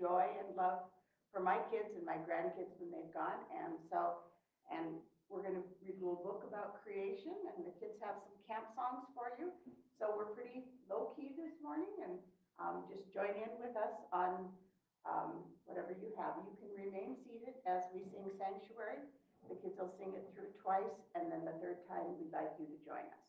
joy and love for my kids and my grandkids when they've gone. And we're going to read a little book about creation, and the kids have some camp songs for you. So we're pretty low key this morning, and just join in with us on whatever you have. You can remain seated as we sing Sanctuary. The kids will sing it through twice, and then the third time we'd like you to join us.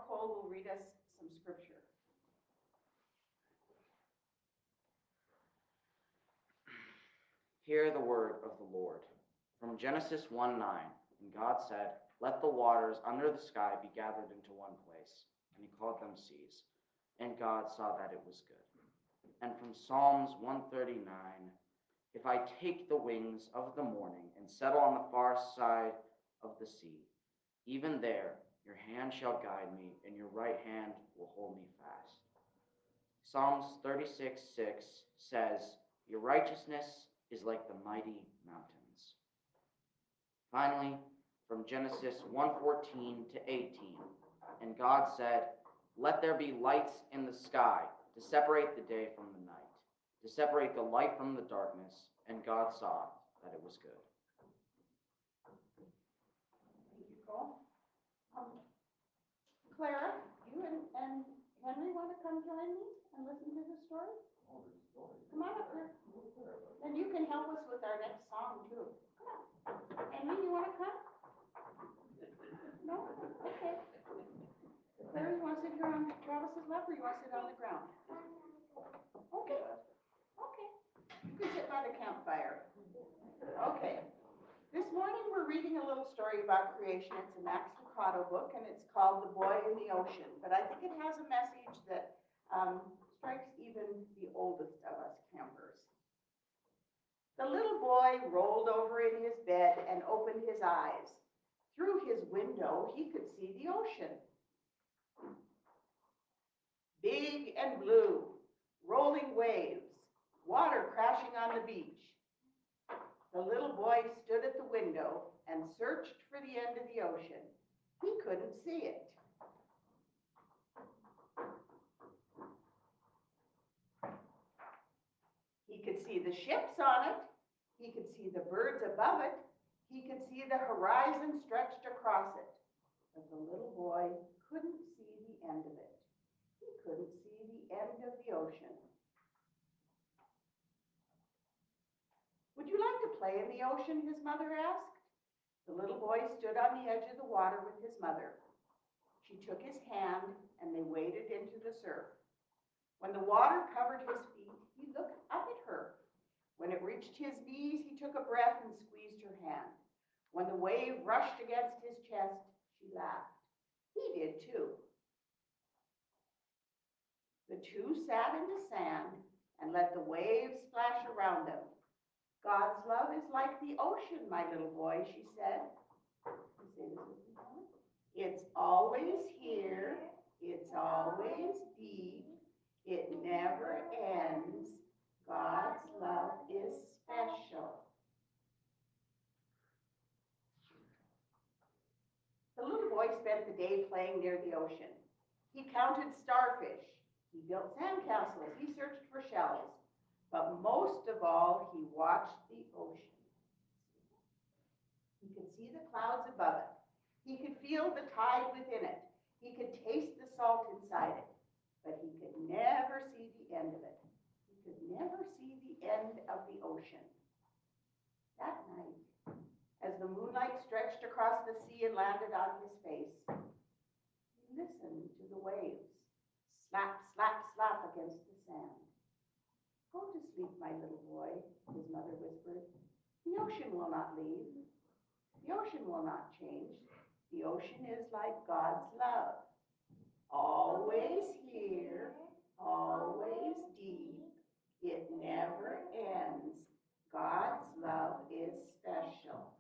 Will read us some scripture. Hear the word of the Lord. From Genesis 1:9, and God said, "Let the waters under the sky be gathered into one place." And he called them seas. And God saw that it was good. And from Psalms 139, "If I take the wings of the morning and settle on the far side of the sea, even there your hand shall guide me, and your right hand will hold me fast." Psalms 36:6 says, "Your righteousness is like the mighty mountains." Finally, from Genesis 1:14 to 18, and God said, "Let there be lights in the sky to separate the day from the night, to separate the light from the darkness." And God saw that it was good. Thank you, Cole. Clara, you and Henry want to come join me and listen to the story? Oh, there's a story. Come on up here. Then you can help us with our next song, too. Come on. Henry, you want to come? No? Okay. Clara, you want to sit here on Travis's lap, or you want to sit on the ground? Okay. Okay. You can sit by the campfire. Okay. This morning we're reading a little story about creation. It's a Max Lucado book, and it's called The Boy in the Ocean. But I think it has a message that strikes even the oldest of us campers. The little boy rolled over in his bed and opened his eyes. Through his window, he could see the ocean. Big and blue, rolling waves, water crashing on the beach. The little boy stood at the window and searched for the end of the ocean. He couldn't see it. He could see the ships on it. He could see the birds above it. He could see the horizon stretched across it. But the little boy couldn't see the end of it. He couldn't see the end of the ocean. "Would you like to play in the ocean?" his mother asked. The little boy stood on the edge of the water with his mother. She took his hand, and they waded into the surf. When the water covered his feet, he looked up at her. When it reached his knees, he took a breath and squeezed her hand. When the wave rushed against his chest, she laughed. did too. The two sat in the sand and let the waves splash around them. God's love is like the ocean, my little boy, she said. You say this with me, Mama? It's always here. It's always deep. It never ends. God's love is special. The little boy spent the day playing near the ocean. He counted starfish. He built sandcastles. He searched for shells. But most of all, he watched the ocean. He could see the clouds above it. He could feel the tide within it. He could taste the salt inside it. But he could never see the end of it. He could never see the end of the ocean. That night, as the moonlight stretched across the sea and landed on his face, he listened to the waves. Slap, slap, slap against the sand. Go to sleep, my little boy, his mother whispered. The ocean will not leave. The ocean will not change. The ocean is like God's love. Always here, always deep. It never ends. God's love is special.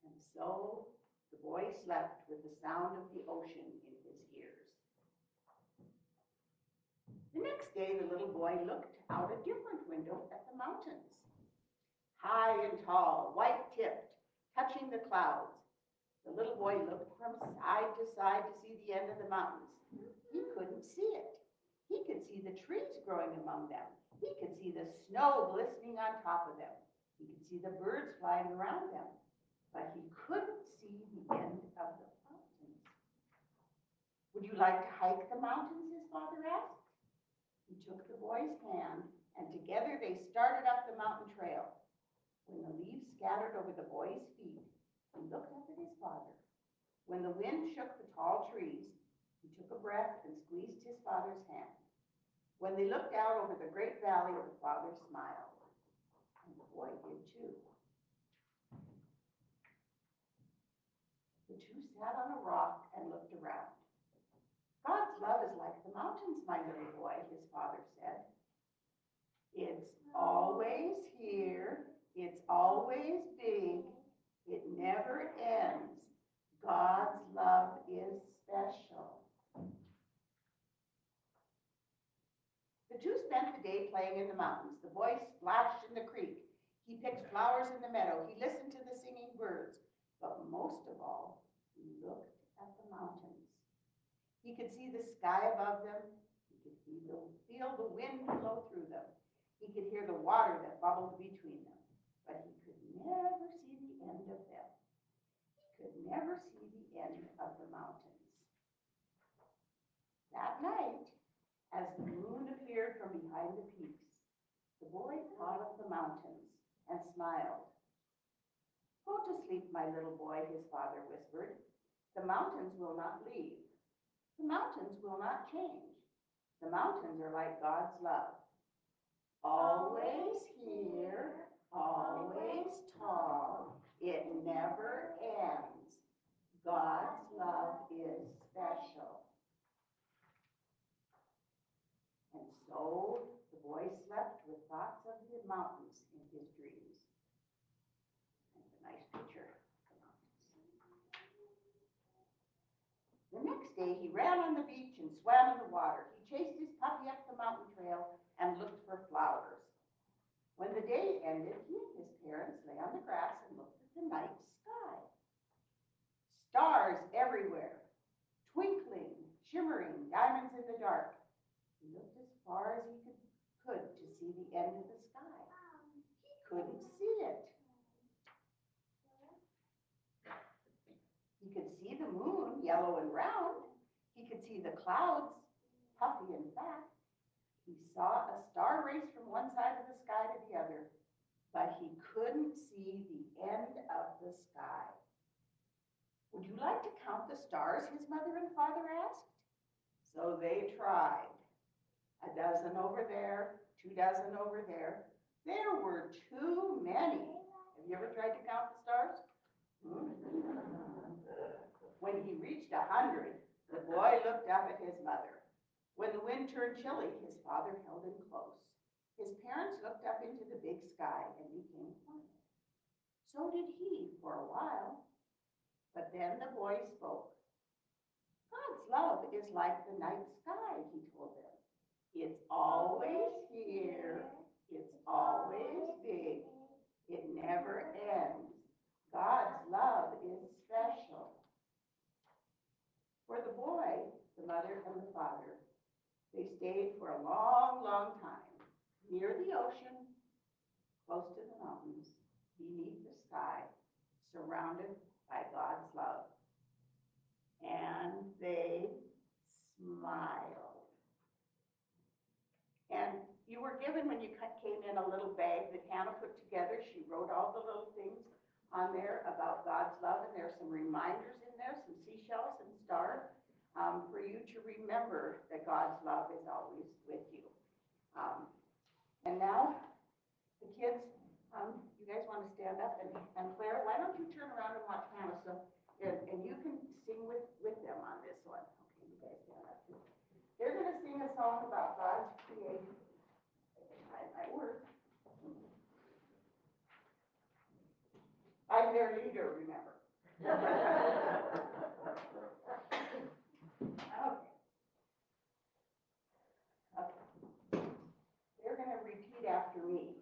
And so the boy slept with the sound of the ocean in his ears. The next day, the little boy looked out a different window at the mountains. High and tall, white-tipped, touching the clouds. The little boy looked from side to side to see the end of the mountains. He couldn't see it. He could see the trees growing among them. He could see the snow glistening on top of them. He could see the birds flying around them. But he couldn't see the end of the mountains. Would you like to hike the mountains? His father asked. He took the boy's hand, and together they started up the mountain trail. When the leaves scattered over the boy's feet, he looked up at his father. When the wind shook the tall trees, he took a breath and squeezed his father's hand. When they looked out over the great valley, the father smiled, and the boy did too. The two sat on a rock and looked around. God's love is like the mountains, my little boy, his father said. It's always here. It's always big. It never ends. God's love is special. The two spent the day playing in the mountains. The boy splashed in the creek. He picked flowers in the meadow. He listened to the singing birds. But most of all, he looked at the mountains. He could see the sky above them. He could feel the wind blow through them. He could hear the water that bubbled between them. But he could never see the end of them. He could never see the end of the mountains. That night, as the moon appeared from behind the peaks, the boy thought of the mountains and smiled. Go to sleep, my little boy, his father whispered. The mountains will not leave. The mountains will not change. The mountains are like God's love. Always here, always tall. It never ends. God's love is special. And so the boy slept with thoughts of the mountains in his dreams. And a nice picture of the mountains. The next day, he ran on the beach and swam in the water. He chased his puppy up the mountain trail and looked for flowers. When the day ended, he and his parents lay on the grass and looked at the night sky. Stars everywhere, twinkling, shimmering, diamonds in the dark. He looked as far as he could to see the end of the sky. He couldn't see it. He could see the moon, yellow and round. He could see the clouds, puffy and fat. He saw a star race from one side of the sky to the other, but he couldn't see the end of the sky. Would you like to count the stars? His mother and father asked. So they tried. A dozen over there, 2 dozen over there. There were too many. Have you ever tried to count the stars? he reached 100, the boy looked up at his mother. When the wind turned chilly, his father held him close. His parents looked up into the big sky and became quiet. So did he for a while. But then the boy spoke. God's love is like the night sky, he told them. It's always here. It's always big. It never ends. God's love is special. For the boy, the mother and the father, they stayed for a long, long time, near the ocean, close to the mountains, beneath the sky, surrounded by God's love. And they smiled. And you were given, when you came in, a little bag that Hannah put together. She wrote all the little things on there about God's love, and there's some reminders in there, some seashells and stars, for you to remember that God's love is always with you. And now, the kids, you guys want to stand up, and Claire, why don't you turn around and watch Hannah, and you can sing with them on this one. Okay, you guys stand up too. They're going to sing a song about God's creation. I work. I'm their leader, remember. Okay. They're going to repeat after me.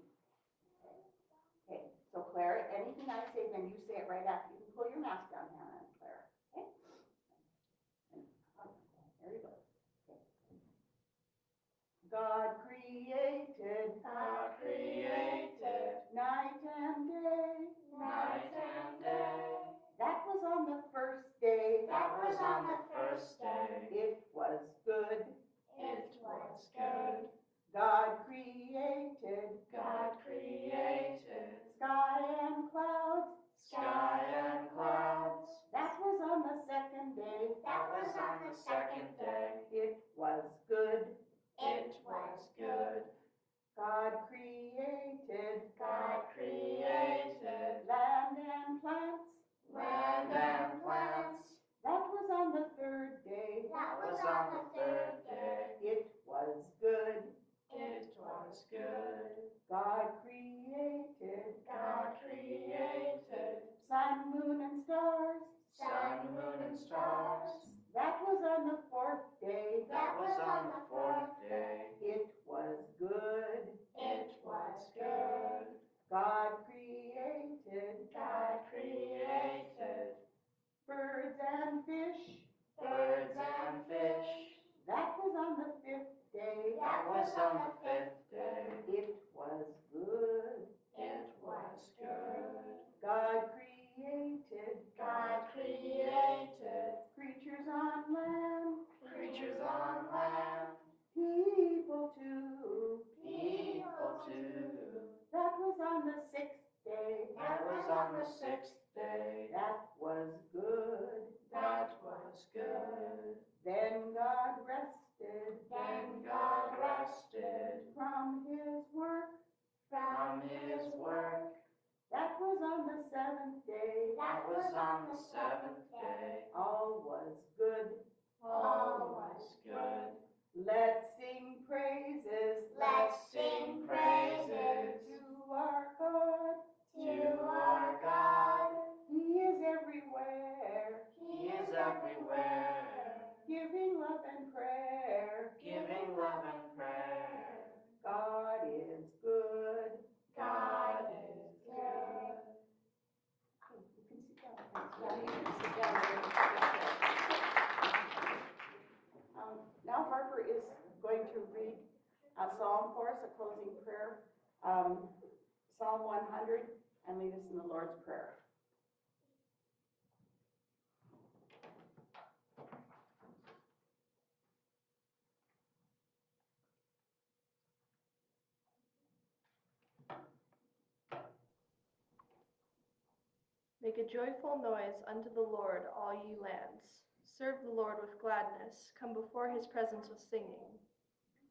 Okay, so Claire, anything I say, then you say it right after. You can pull your mask down, Hannah and Claire. Okay? There you go. Okay. God created night and day. That was on the first day. It was good. God created sky and clouds. That was on the second day. It was good. God created land and plants. That was on the third day. It was good. God created sun, moon, and stars. That was on the fourth day. It was good. God created birds and fish. That was on the fifth day. It was good. God created creatures on land. People too. That was on the sixth day. That was good. Then God rested from his work. That was on the seventh day. All was good. Let's sing praises. To our God. He is everywhere. Giving love and prayer. God is good. Okay, you can sit down. Yeah, you can sit down. Now Harper is going to read a psalm for us, a closing prayer, Psalm 100, and lead us in the Lord's Prayer. Make a joyful noise unto the Lord, all ye lands. Serve the Lord with gladness. Come before his presence with singing.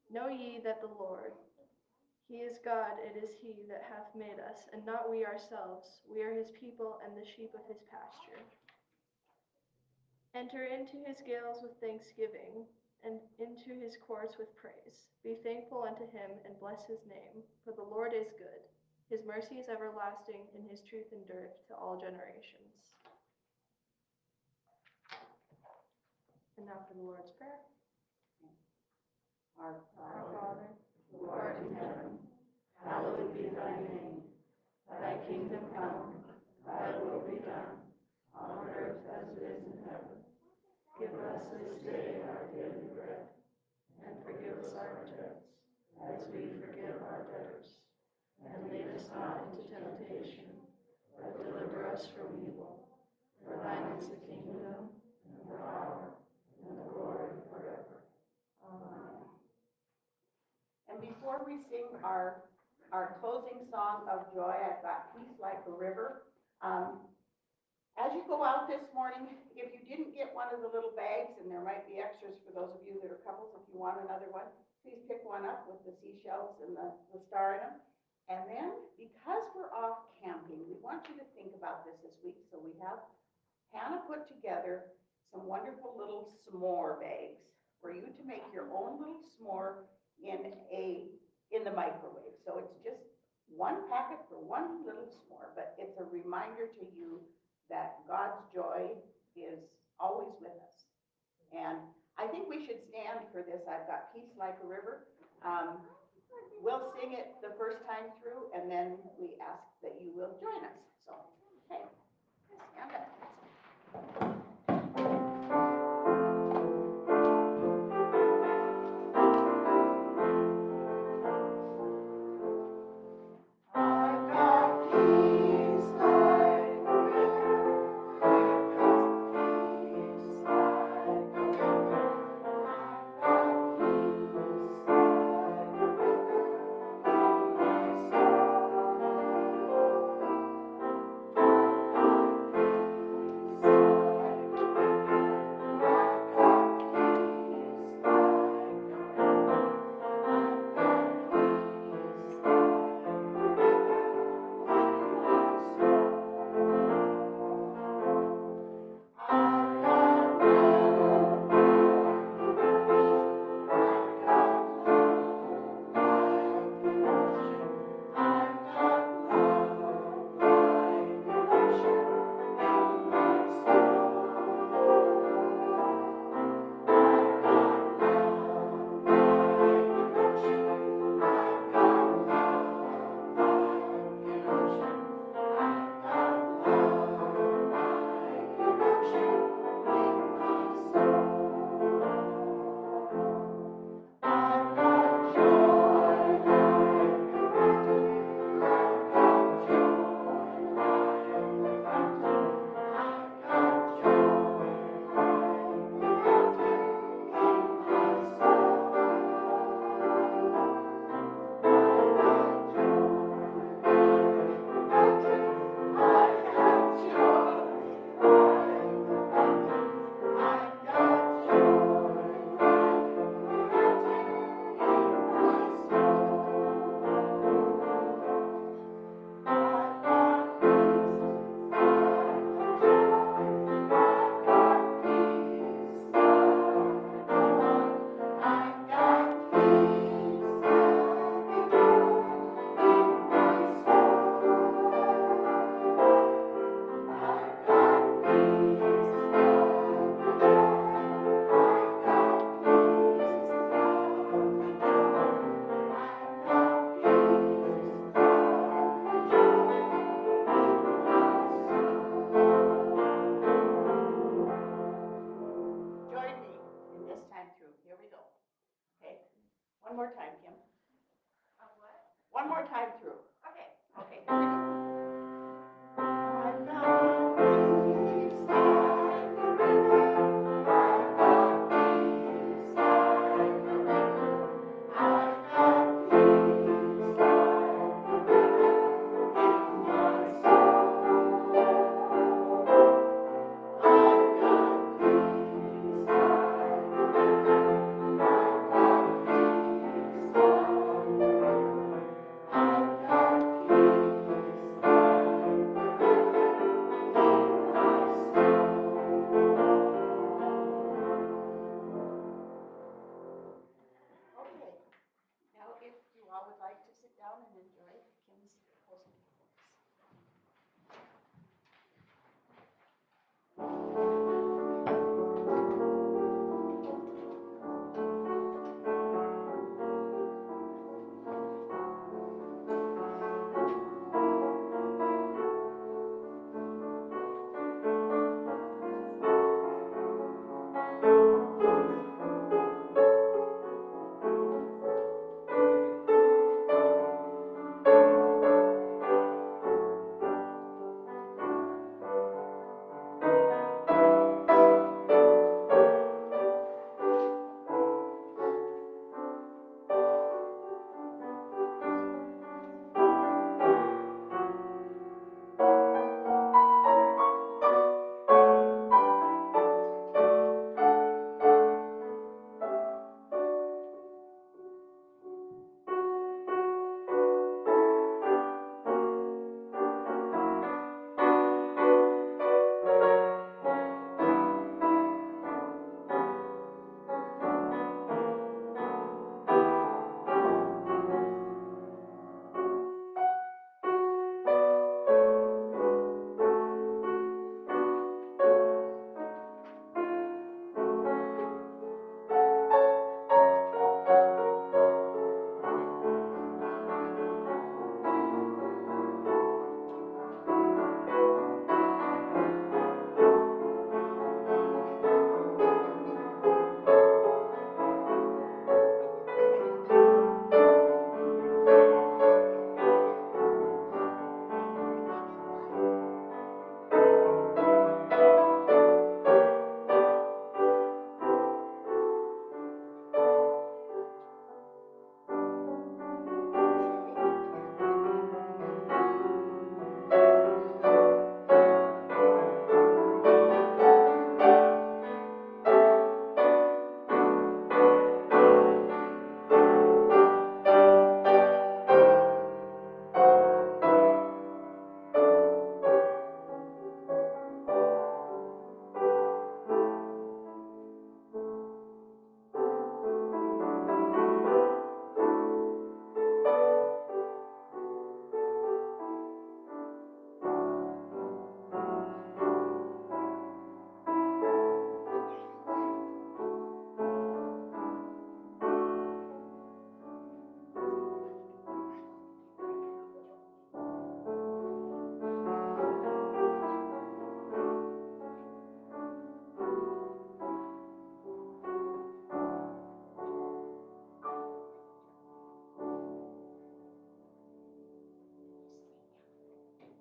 Know ye that the Lord, he is God. It is he that hath made us, and not we ourselves. We are his people and the sheep of his pasture. Enter into his gates with thanksgiving, and into his courts with praise. Be thankful unto him, and bless his name, for the Lord is good. His mercy is everlasting, and his truth endureth to all generations. And now for the Lord's Prayer. Our Our Father, who art in heaven, hallowed be thy name. Thy kingdom come, thy will be done, on earth as it is in heaven. Give us this day our daily bread, and forgive us our debts, as we forgive our debtors. And lead us not into temptation, but deliver us from evil. For thine is the kingdom, and the power, and the glory forever. Amen. And before we sing our closing song of joy, I've got Peace Like a River. As you go out this morning, if you didn't get one of the little bags, and there might be extras for those of you that are couples, if you want another one, please pick one up with the seashells and the star in them. And then, because we're off camping, we want you to think about this week. So we have Hannah put together some wonderful little s'more bags for you to make your own little s'more in the microwave. So it's just one packet for one little s'more, but it's a reminder to you that God's joy is always with us. And I think we should stand for this. I've got Peace Like a River. We'll sing it the first time through, and then we ask that you will join us. So, okay, stand up.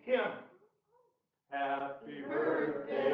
him. Happy birthday